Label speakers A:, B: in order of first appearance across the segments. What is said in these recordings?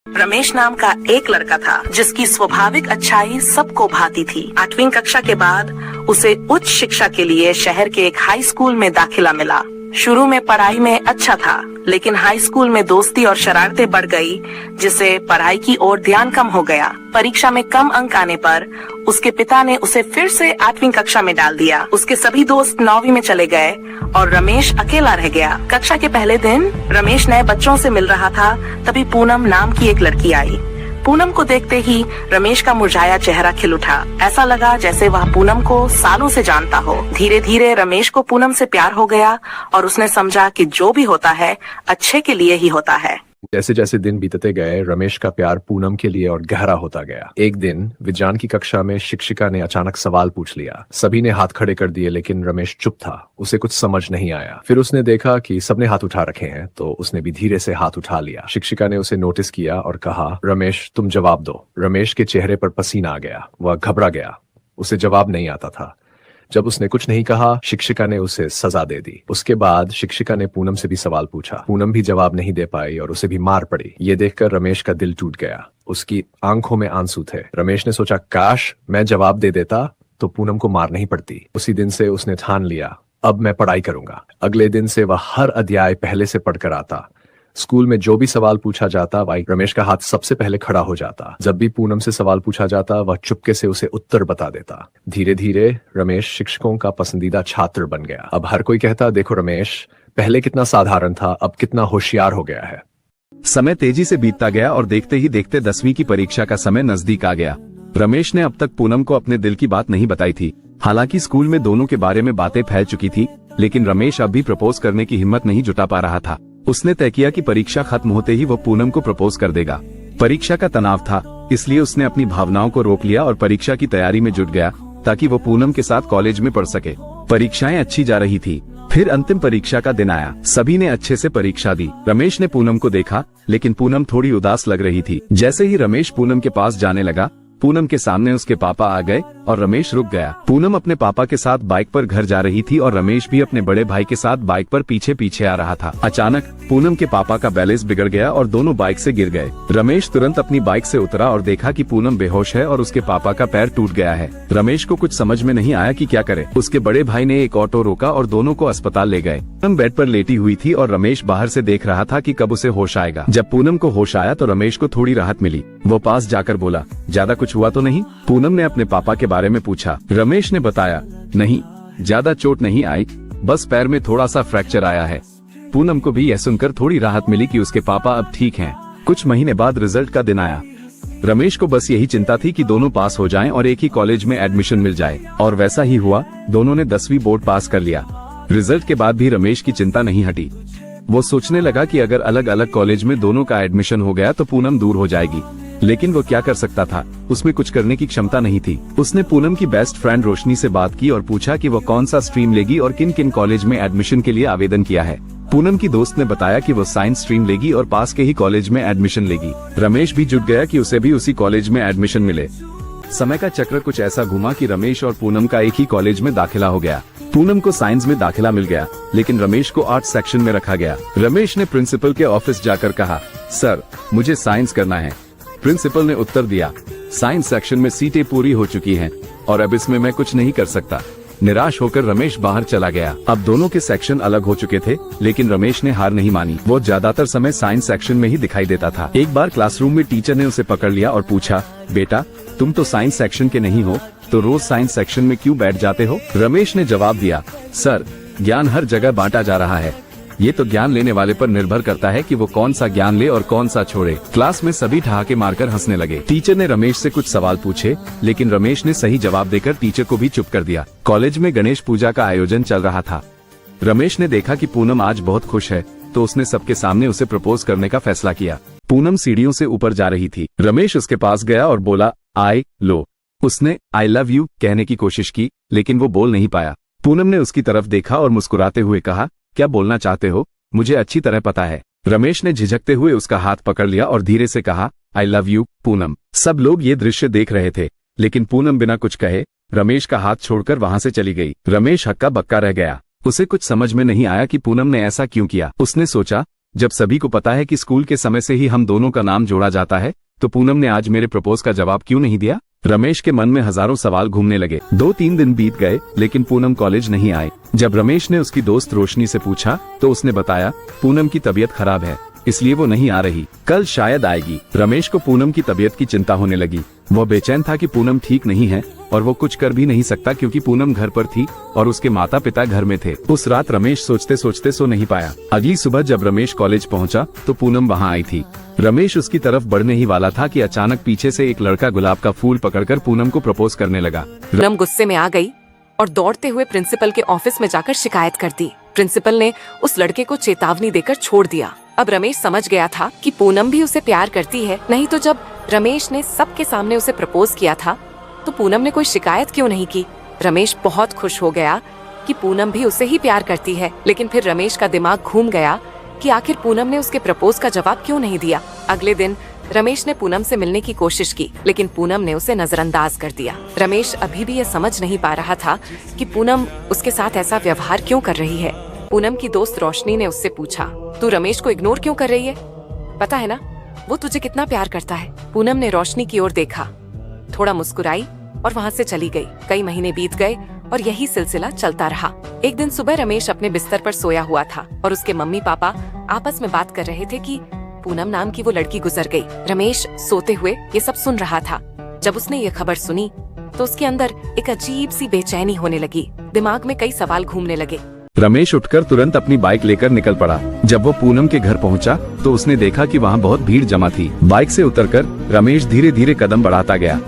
A: रमेश नाम का एक लड़का था जिसकी स्वाभाविक अच्छाई सबको भाती थी। 8वीं कक्षा के बाद उसे उच्च शिक्षा के लिए शहर के एक हाई स्कूल में दाखिला मिला। शुरू में पढ़ाई में अच्छा था, लेकिन हाई स्कूल में दोस्ती और शरारतें बढ़ गई, जिससे पढ़ाई की ओर ध्यान कम हो गया। परीक्षा में कम अंक आने पर उसके पिता ने उसे फिर से 8वीं कक्षा में डाल दिया। उसके सभी दोस्त 9वीं में चले गए और रमेश अकेला रह गया। कक्षा के पहले दिन रमेश नए बच्चों से मिल रहा था, तभी पूनम नाम की एक लड़की आई। पूनम को देखते ही रमेश का मुरझाया चेहरा खिल उठा। ऐसा लगा जैसे वह पूनम को सालों से जानता हो। धीरे धीरे रमेश को पूनम से प्यार हो गया और उसने समझा कि जो भी होता है अच्छे के लिए ही होता है।
B: जैसे जैसे दिन बीतते गए, रमेश का प्यार पूनम के लिए और गहरा होता गया। एक दिन विज्ञान की कक्षा में शिक्षिका ने अचानक सवाल पूछ लिया। सभी ने हाथ खड़े कर दिए, लेकिन रमेश चुप था। उसे कुछ समझ नहीं आया। फिर उसने देखा कि सबने हाथ उठा रखे हैं, तो उसने भी धीरे से हाथ उठा लिया। शिक्षिका ने उसे नोटिस किया और कहा, रमेश तुम जवाब दो। रमेश के चेहरे पर पसीना आ गया। वह घबरा गया। उसे जवाब नहीं आता था। जब उसने कुछ नहीं कहा, शिक्षिका ने उसे सजा दे दी। उसके बाद शिक्षिका ने पूनम से भी सवाल पूछा। पूनम भी जवाब नहीं दे पाई और उसे भी मार पड़ी। ये देखकर रमेश का दिल टूट गया। उसकी आंखों में आंसू थे। रमेश ने सोचा, काश मैं जवाब दे देता तो पूनम को मार नहीं पड़ती। उसी दिन से उसने ठान लिया, अब मैं पढ़ाई करूंगा। अगले दिन से वह हर अध्याय पहले से पढ़कर आता। स्कूल में जो भी सवाल पूछा जाता, वही रमेश का हाथ सबसे पहले खड़ा हो जाता। जब भी पूनम से सवाल पूछा जाता, वह चुपके से उसे उत्तर बता देता। धीरे धीरे रमेश शिक्षकों का पसंदीदा छात्र बन गया। अब हर कोई कहता, देखो रमेश पहले कितना साधारण था, अब कितना होशियार हो गया है।
C: समय तेजी से बीतता गया और देखते ही देखते 10वीं की परीक्षा का समय नजदीक आ गया। रमेश ने अब तक पूनम को अपने दिल की बात नहीं बताई थी। हालांकि स्कूल में दोनों के बारे में बातें फैल चुकी थी, लेकिन रमेश अब भी प्रपोज करने की हिम्मत नहीं जुटा पा रहा था। उसने तय किया कि परीक्षा खत्म होते ही वो पूनम को प्रपोज कर देगा। परीक्षा का तनाव था, इसलिए उसने अपनी भावनाओं को रोक लिया और परीक्षा की तैयारी में जुट गया, ताकि वो पूनम के साथ कॉलेज में पढ़ सके। परीक्षाएं अच्छी जा रही थी। फिर अंतिम परीक्षा का दिन आया। सभी ने अच्छे से परीक्षा दी। रमेश ने पूनम को देखा, लेकिन पूनम थोड़ी उदास लग रही थी। जैसे ही रमेश पूनम के पास जाने लगा, पूनम के सामने उसके पापा आ गए और रमेश रुक गया। पूनम अपने पापा के साथ बाइक पर घर जा रही थी और रमेश भी अपने बड़े भाई के साथ बाइक पर पीछे पीछे आ रहा था। अचानक पूनम के पापा का बैलेंस बिगड़ गया और दोनों बाइक से गिर गए। रमेश तुरंत अपनी बाइक से उतरा और देखा कि पूनम बेहोश है और उसके पापा का पैर टूट गया है। रमेश को कुछ समझ में नहीं आया कि क्या करे। उसके बड़े भाई ने एक ऑटो रोका और दोनों को अस्पताल ले गए। पूनम बेड पर लेटी हुई थी और रमेश बाहर से देख रहा था कि कब उसे होश आएगा। जब पूनम को होश आया तो रमेश को थोड़ी राहत मिली। वो पास जाकर बोला, ज्यादा कुछ हुआ तो नहीं? पूनम ने अपने पापा के बारे में पूछा। रमेश ने बताया, नहीं, ज्यादा चोट नहीं आई, बस पैर में थोड़ा सा फ्रैक्चर आया है। पूनम को भी यह सुनकर थोड़ी राहत मिली कि उसके पापा अब ठीक हैं। कुछ महीने बाद रिजल्ट का दिन आया। रमेश को बस यही चिंता थी कि दोनों पास हो जाएं और एक ही कॉलेज में एडमिशन मिल जाए, और वैसा ही हुआ। दोनों ने 10वीं बोर्ड पास कर लिया। रिजल्ट के बाद भी रमेश की चिंता नहीं हटी। वो सोचने लगा कि अगर अलग अलग कॉलेज में दोनों का एडमिशन हो गया तो पूनम दूर हो जाएगी, लेकिन वो क्या कर सकता था? उसमें कुछ करने की क्षमता नहीं थी। उसने पूनम की बेस्ट फ्रेंड रोशनी से बात की और पूछा कि वो कौन सा स्ट्रीम लेगी और किन किन कॉलेज में एडमिशन के लिए आवेदन किया है। पूनम की दोस्त ने बताया कि वो साइंस स्ट्रीम लेगी और पास के ही कॉलेज में एडमिशन लेगी। रमेश भी जुट गया कि उसे भी उसी कॉलेज में एडमिशन मिले। समय का चक्र कुछ ऐसा घुमा कि रमेश और पूनम का एक ही कॉलेज में दाखिला हो गया। पूनम को साइंस में दाखिला मिल गया, लेकिन रमेश को आर्ट्स सेक्शन में रखा गया। रमेश ने प्रिंसिपल के ऑफिस जाकर कहा, सर मुझे साइंस करना है। प्रिंसिपल ने उत्तर दिया, साइंस सेक्शन में सीटें पूरी हो चुकी हैं और अब इसमें मैं कुछ नहीं कर सकता। निराश होकर रमेश बाहर चला गया। अब दोनों के सेक्शन अलग हो चुके थे, लेकिन रमेश ने हार नहीं मानी। वो ज्यादातर समय साइंस सेक्शन में ही दिखाई देता था। एक बार क्लासरूम में टीचर ने उसे पकड़ लिया और पूछा, बेटा तुम तो साइंस सेक्शन के नहीं हो, तो रोज साइंस सेक्शन में क्यों बैठ जाते हो? रमेश ने जवाब दिया, सर ज्ञान हर जगह बांटा जा रहा है। ये तो ज्ञान लेने वाले पर निर्भर करता है कि वो कौन सा ज्ञान ले और कौन सा छोड़े। क्लास में सभी ठहाके मारकर हंसने लगे। टीचर ने रमेश से कुछ सवाल पूछे, लेकिन रमेश ने सही जवाब देकर टीचर को भी चुप कर दिया। कॉलेज में गणेश पूजा का आयोजन चल रहा था। रमेश ने देखा कि पूनम आज बहुत खुश है, तो उसने सबके सामने उसे प्रपोज करने का फैसला किया। पूनम सीढ़ियों से ऊपर जा रही थी। रमेश उसके पास गया और बोला, आई लो। उसने आई लव यू कहने की कोशिश की, लेकिन वो बोल नहीं पाया। पूनम ने उसकी तरफ देखा और मुस्कुराते हुए कहा, क्या बोलना चाहते हो? मुझे अच्छी तरह पता है। रमेश ने झिझकते हुए उसका हाथ पकड़ लिया और धीरे से कहा, आई लव यू पूनम। सब लोग ये दृश्य देख रहे थे, लेकिन पूनम बिना कुछ कहे रमेश का हाथ छोड़कर वहां से चली गई। रमेश हक्का बक्का रह गया। उसे कुछ समझ में नहीं आया कि पूनम ने ऐसा क्यों किया। उसने सोचा, जब सभी को पता है कि स्कूल के समय से ही हम दोनों का नाम जोड़ा जाता है, तो पूनम ने आज मेरे प्रपोज का जवाब क्यों नहीं दिया? रमेश के मन में हजारों सवाल घूमने लगे। 2-3 दिन बीत गए, लेकिन पूनम कॉलेज नहीं आई। जब रमेश ने उसकी दोस्त रोशनी से पूछा, तो उसने बताया पूनम की तबीयत खराब है, इसलिए वो नहीं आ रही, कल शायद आएगी। रमेश को पूनम की तबीयत की चिंता होने लगी। वो बेचैन था कि पूनम ठीक नहीं है और वो कुछ कर भी नहीं सकता क्योंकि पूनम घर पर थी और उसके माता पिता घर में थे। उस रात रमेश सोचते सोचते सो नहीं पाया। अगली सुबह जब रमेश कॉलेज पहुंचा तो पूनम वहां आई थी। रमेश उसकी तरफ बढ़ने ही वाला था कि अचानक पीछे से एक लड़का गुलाब का फूल पकड़कर पूनम को प्रपोज करने लगा।
D: पूनम गुस्से में आ गई और दौड़ते हुए प्रिंसिपल के ऑफिस में जाकर शिकायत कर दी। प्रिंसिपल ने उस लड़के को चेतावनी देकर छोड़ दिया। अब रमेश समझ गया था कि पूनम भी उसे प्यार करती है, नहीं तो जब रमेश ने सबके सामने उसे प्रपोज किया था तो पूनम ने कोई शिकायत क्यों नहीं की। रमेश बहुत खुश हो गया कि पूनम भी उसे ही प्यार करती है, लेकिन फिर रमेश का दिमाग घूम गया कि आखिर पूनम ने उसके प्रपोज का जवाब क्यों नहीं दिया। अगले दिन रमेश ने पूनम से मिलने की कोशिश की, लेकिन पूनम ने उसे नजरअंदाज कर दिया। रमेश अभी भी ये समझ नहीं पा रहा था कि पूनम उसके साथ ऐसा व्यवहार क्यों कर रही है। पूनम की दोस्त रोशनी ने उससे पूछा, तू रमेश को इग्नोर क्यों कर रही है? पता है ना वो तुझे कितना प्यार करता है। पूनम ने रोशनी की ओर देखा, थोड़ा मुस्कुराई और वहाँ से चली गई। कई महीने बीत गए और यही सिलसिला चलता रहा। एक दिन सुबह रमेश अपने बिस्तर पर सोया हुआ था और उसके मम्मी पापा आपस में बात कर रहे थे कि पूनम नाम की वो लड़की गुजर गई। रमेश सोते हुए ये सब सुन रहा था। जब उसने ये खबर सुनी तो उसके अंदर एक अजीब सी बेचैनी होने लगी। दिमाग में कई सवाल घूमने लगे।
C: रमेश उठकर तुरंत अपनी बाइक लेकर निकल पड़ा। जब वो पूनम के घर पहुंचा तो उसने देखा कि वहां बहुत भीड़ जमा थी। बाइक से उतरकर रमेश धीरे धीरे कदम बढ़ाता गया।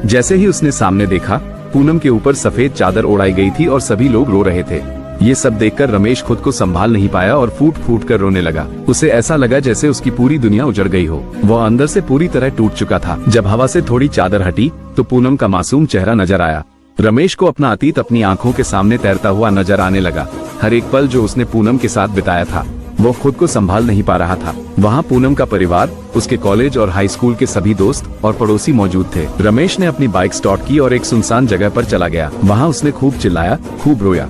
C: जैसे ही उसने सामने देखा, पूनम के ऊपर सफेद चादर ओढ़ाई गई थी और सभी लोग रो रहे थे। ये सब देखकर रमेश खुद को संभाल नहीं पाया और फूट फूट कर रोने लगा। उसे ऐसा लगा जैसे उसकी पूरी दुनिया उजड़ गई हो। वह अंदर से पूरी तरह टूट चुका था। जब हवा से थोड़ी चादर हटी तो पूनम का मासूम चेहरा नजर आया। रमेश को अपना अतीत अपनी आंखों के सामने तैरता हुआ नजर आने लगा। हर एक पल जो उसने पूनम के साथ बिताया था, वो खुद को संभाल नहीं पा रहा था। वहाँ पूनम का परिवार, उसके कॉलेज और हाई स्कूल के सभी दोस्त और पड़ोसी मौजूद थे। रमेश ने अपनी बाइक स्टार्ट की और एक सुनसान जगह पर चला गया। वहाँ उसने खूब चिल्लाया, खूब रोया।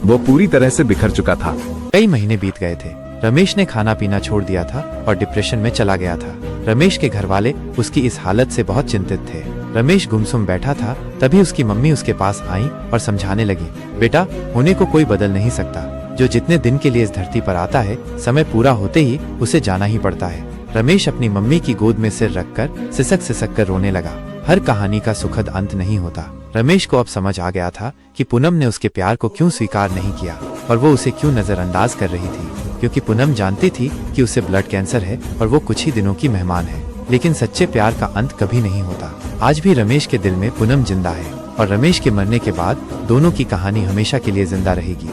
C: वो पूरी तरह से बिखर चुका था।
E: कई महीने बीत गए थे। रमेश ने खाना पीना छोड़ दिया था और डिप्रेशन में चला गया था। रमेश के घर वाले उसकी इस हालत से बहुत चिंतित थे। रमेश गुमसुम बैठा था, तभी उसकी मम्मी उसके पास आई और समझाने लगी, बेटा, होने को कोई बदल नहीं सकता। जो जितने दिन के लिए इस धरती पर आता है, समय पूरा होते ही उसे जाना ही पड़ता है। रमेश अपनी मम्मी की गोद में सिर रखकर सिसक कर रोने लगा। हर कहानी का सुखद अंत नहीं होता। रमेश को अब समझ आ गया था कि पूनम ने उसके प्यार को क्यों स्वीकार नहीं किया और वो उसे क्यों नजरअंदाज कर रही थी, क्योंकि पूनम जानती थी कि उसे ब्लड कैंसर है और वो कुछ ही दिनों की मेहमान है। लेकिन सच्चे प्यार का अंत कभी नहीं होता। आज भी रमेश के दिल में पूनम जिंदा है और रमेश के मरने के बाद दोनों की कहानी हमेशा के लिए जिंदा रहेगी।